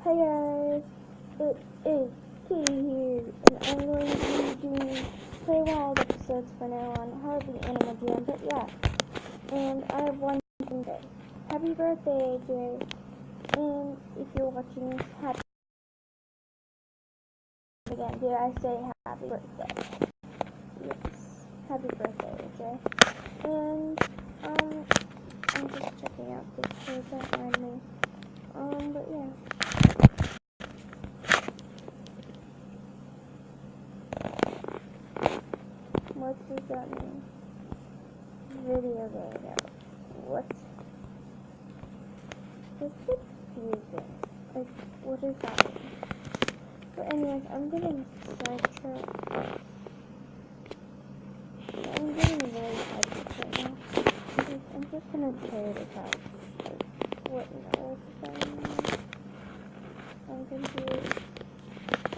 Hey guys, it is Katie here, and I'm going to be doing play wild episodes for now on Hardly Animal Jam, but yeah, and I have one thing to say. Happy birthday, AJ, and if you're watching this, happy again, did I say happy birthday? Yes, happy birthday, AJ, and, I'm just checking out this page, don't mind me, but yeah. What does that mean? Video game. What? It's confusing. Like, what does that mean? But anyways, I'm getting sidetracked. I'm getting really sidetracked right now. I'm just gonna tear this out. Like, what else does that mean? I'm confused.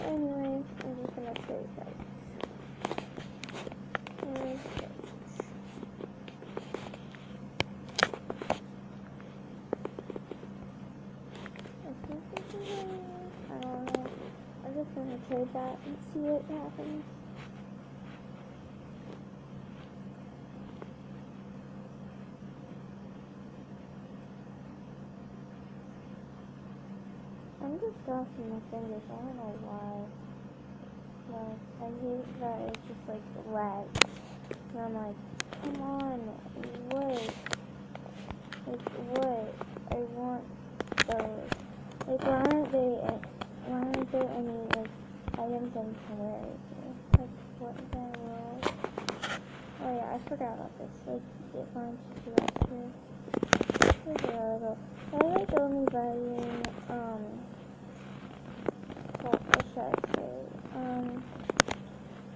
Anyways, I'm just gonna tear this out. Okay. I don't know. I'm just gonna trade that and see what happens. I'm just crossing my fingers. I don't know why. Like, I hate that it's just like lag. And I'm like, come on, wait. Like, what? I want those. Like, why aren't there any, like, items I can wear? Like, what in the world? Oh yeah, I forgot about this. Like, it wants to do that too. I like only buying, what should I say?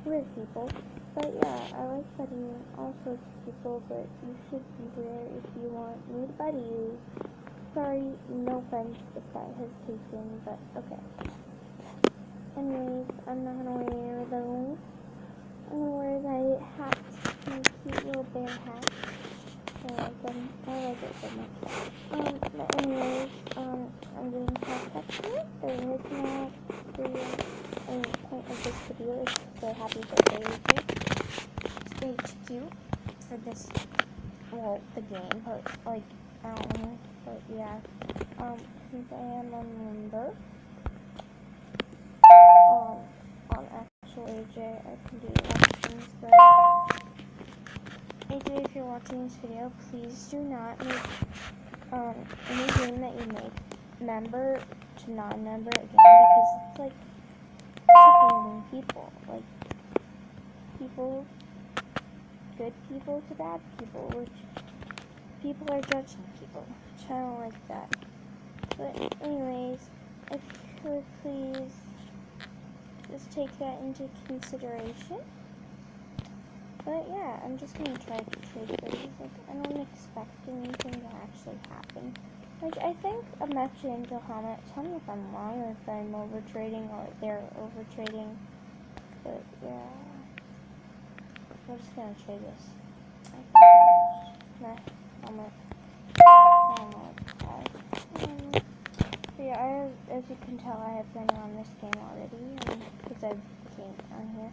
Weird people. But yeah, I like buddying all sorts of people, but you should beware if you want me to buddy you. Sorry, no offense if that has taken, but okay. Anyways, I'm not gonna wear those. I'm gonna wear my hat, my cute little bear hat. I like them. I like it so much. But anyways, I'm doing podcast here. The original video and point of this video is to say happy birthday, AJ. HQ for this, well, the game, but, like, I don't know, but yeah, since I am a member, on actual AJ, I can do lots of things, but, AJ, if you're watching this video, please do not make, any game that you make member to non-member again, because it's, like, separating people, like, people, good people to bad people, which people are judging people, which I don't like that. But anyways, if you could please just take that into consideration. But yeah, I'm just gonna try to trade those. Like, I don't expect anything to actually happen. Like, I think a match angel helmet, tell me if I'm wrong or if I'm overtrading or they're overtrading. But yeah, we're just gonna trade this. Nah, helmet. Yeah, as you can tell, I have been on this game already, because I've came on here.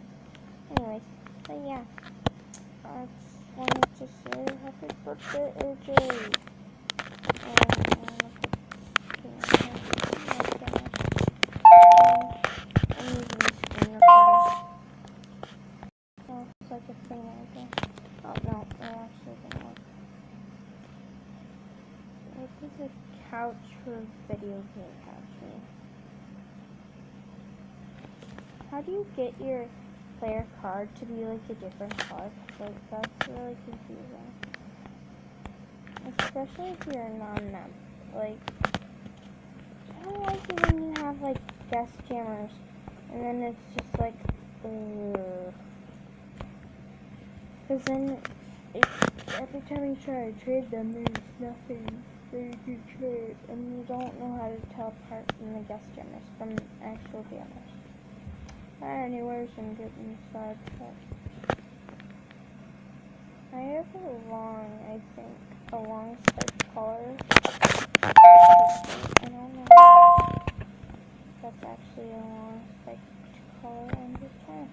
Anyways, but yeah, I just wanted to say happy birthday, AJ. I'm using the screen recorder. Oh, it's like a thing right there. Oh no, it actually didn't work. This is a couch for video game couch. How do you get your player card to be like a different color? Like, that's really confusing. Especially if you're a non-member. Like, I don't like it when you have like guest jammers and then it's just like, because then every time you try to trade them, there's nothing that you can trade, and you don't know how to tell apart from the guest jammers from actual jammers. Anyways, I'm getting sidetracked. I have a long spiked collar. I don't know.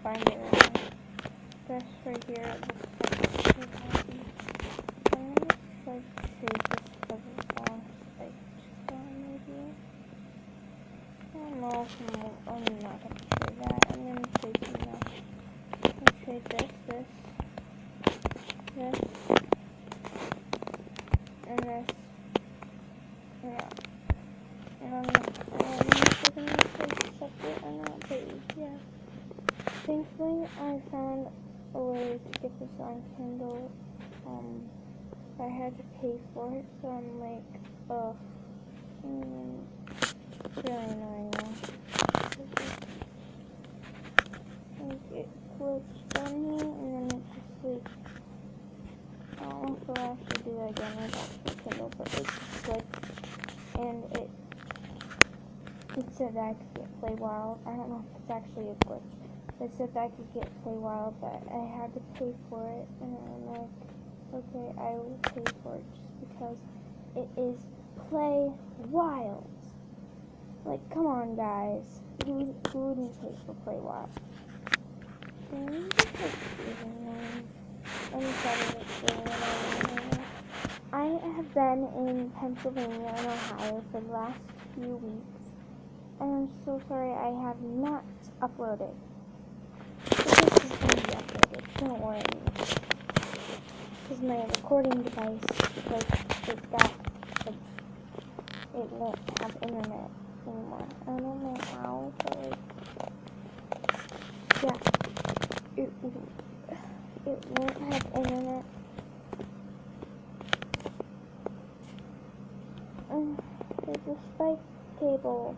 find it right now. This right here, it looks like so happy. I'm gonna like save this because it's long maybe. I don't know if I'm not gonna trade that. I'm gonna trade you now. I'm gonna trade this, and this. Yeah. And I'm just gonna accept it on that page, yeah. Thankfully, I found a way to get this on Kindle. I had to pay for it, so I'm like, ugh. It's really annoying now. Like, it glitched on me, and then it just like, I don't know if I'll actually do that again without the Kindle, but it glitched, and it said that I could get Play Wild. I don't know if it's actually a glitch. It said that I could get Play Wild, but I had to pay for it, and I'm like, okay, I will pay for it just because it is Play Wild. Like, come on, guys. Who wouldn't pay for Play Wild? I have been in Pennsylvania and Ohio for the last few weeks, and I'm so sorry I have not uploaded. This is going to be uploaded, don't worry. Because my recording device, like, it won't have internet anymore. I don't know how, but like, yeah, it won't have internet. There's a spike cable.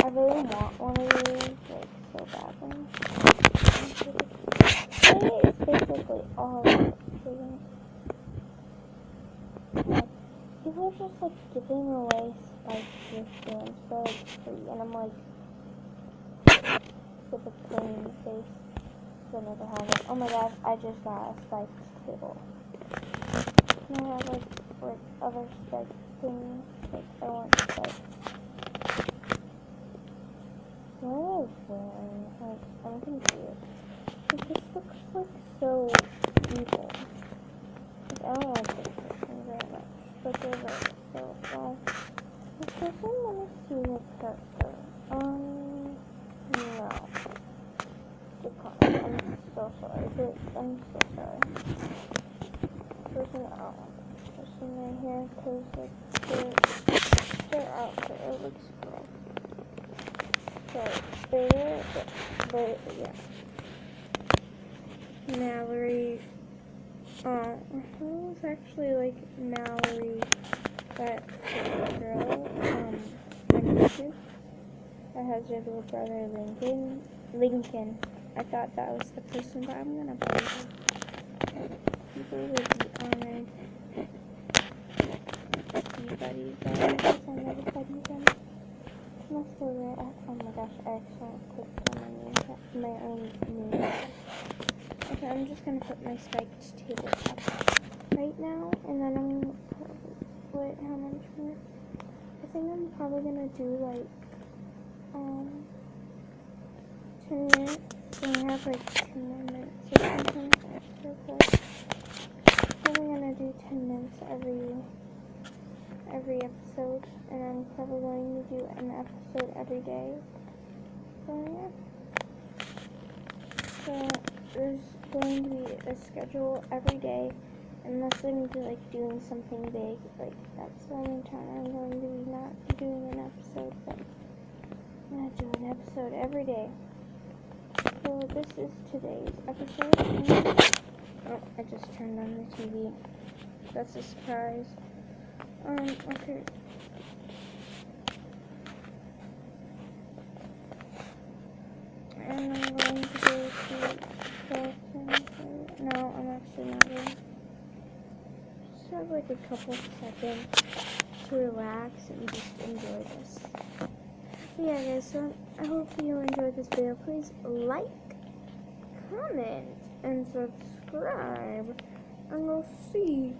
I really want one of these, like, so badly. Today is basically all of it. People are just, like, giving away spikes this game, so it's free, and I'm like, with a plain face, so I never have it. Oh my god, I just got a spiked cable. Can I have, like other spiked things? Like, I want spikes. What am I wearing? Like, I'm confused. It just looks, like, so evil. Like, I don't like this person very much. But they're like, so, well, this person want to see your character. No. Decline. I'm so sorry. I'm so sorry. Person, I don't want this person right here, because, like, their outfit, it looks gross. So, but yeah. Mallory, it was actually, like, Mallory, that girl, on YouTube, that has your little brother, Lincoln. I thought that was the person, but I'm gonna believe it. People would be honored if you buddies are some of the buddies on must go there. Oh my gosh, I accidentally clicked on my own name. Okay, I'm just gonna put my spiked tabletop right now, and then I'm gonna put how much more? I think I'm probably gonna do like 10 minutes. And I have like 10 more minutes or something. So probably gonna do 10 minutes every episode, and I'm probably going to do an episode every day. So yeah. So there's going to be a schedule every day, unless I'm like doing something big. Like that's the only time I'm going to be not doing an episode, but I'm gonna do an episode every day. So this is today's episode. Oh, I just turned on the TV. That's a surprise. Okay. And I'm going to go to no, I'm actually not going. Just have like a couple seconds to relax and just enjoy this. Yeah guys, so I hope you enjoyed this video. Please like, comment, and subscribe. And we'll see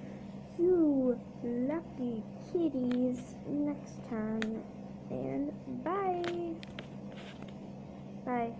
you lucky kitties next time. And bye. Bye.